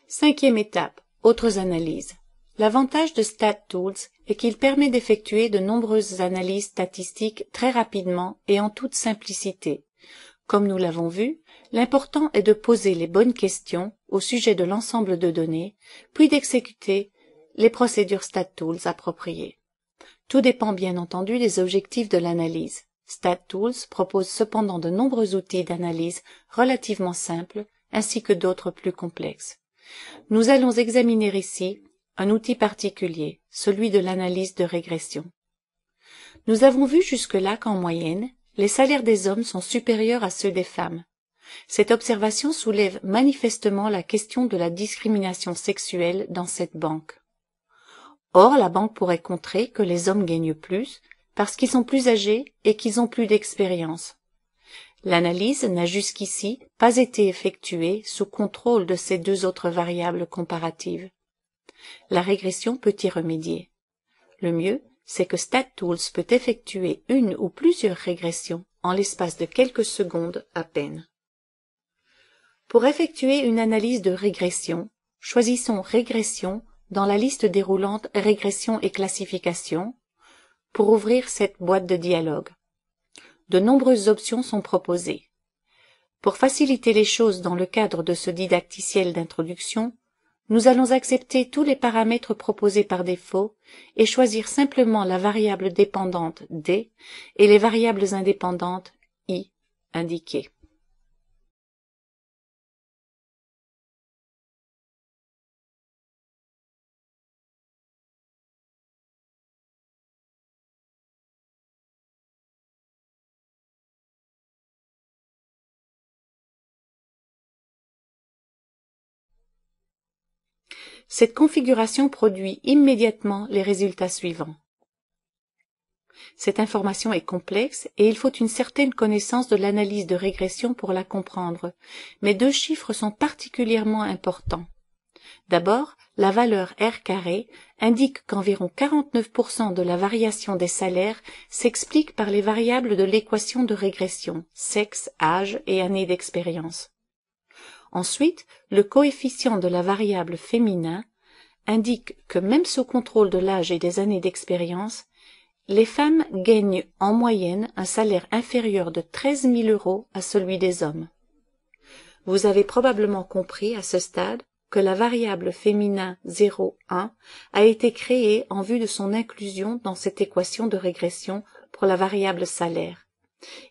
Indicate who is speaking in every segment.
Speaker 1: Cinquième étape, autres analyses. L'avantage de StatTools est qu'il permet d'effectuer de nombreuses analyses statistiques très rapidement et en toute simplicité. Comme nous l'avons vu, l'important est de poser les bonnes questions au sujet de l'ensemble de données, puis d'exécuter les procédures StatTools appropriées. Tout dépend bien entendu des objectifs de l'analyse. StatTools propose cependant de nombreux outils d'analyse relativement simples, ainsi que d'autres plus complexes. Nous allons examiner ici un outil particulier, celui de l'analyse de régression. Nous avons vu jusque-là qu'en moyenne, les salaires des hommes sont supérieurs à ceux des femmes. Cette observation soulève manifestement la question de la discrimination sexuelle dans cette banque. Or, la banque pourrait contrer que les hommes gagnent plus parce qu'ils sont plus âgés et qu'ils ont plus d'expérience. L'analyse n'a jusqu'ici pas été effectuée sous contrôle de ces deux autres variables comparatives. La régression peut y remédier. Le mieux, c'est que StatTools peut effectuer une ou plusieurs régressions en l'espace de quelques secondes à peine. Pour effectuer une analyse de régression, choisissons Régression dans la liste déroulante Régression et classification pour ouvrir cette boîte de dialogue. De nombreuses options sont proposées. Pour faciliter les choses dans le cadre de ce didacticiel d'introduction, nous allons accepter tous les paramètres proposés par défaut et choisir simplement la variable dépendante D et les variables indépendantes I indiquées. Cette configuration produit immédiatement les résultats suivants. Cette information est complexe et il faut une certaine connaissance de l'analyse de régression pour la comprendre, mais deux chiffres sont particulièrement importants. D'abord, la valeur R carré indique qu'environ 49% de la variation des salaires s'explique par les variables de l'équation de régression, sexe, âge et année d'expérience. Ensuite, le coefficient de la variable féminin indique que même sous contrôle de l'âge et des années d'expérience, les femmes gagnent en moyenne un salaire inférieur de 13 000 € à celui des hommes. Vous avez probablement compris à ce stade que la variable féminin 0,1 a été créée en vue de son inclusion dans cette équation de régression pour la variable salaire.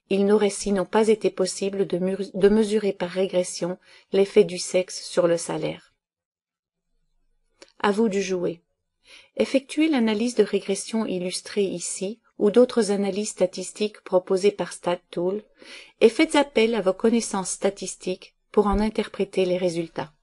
Speaker 1: Il n'aurait sinon pas été possible de mesurer par régression l'effet du sexe sur le salaire. À vous de jouer. Effectuez l'analyse de régression illustrée ici ou d'autres analyses statistiques proposées par StatTools et faites appel à vos connaissances statistiques pour en interpréter les résultats.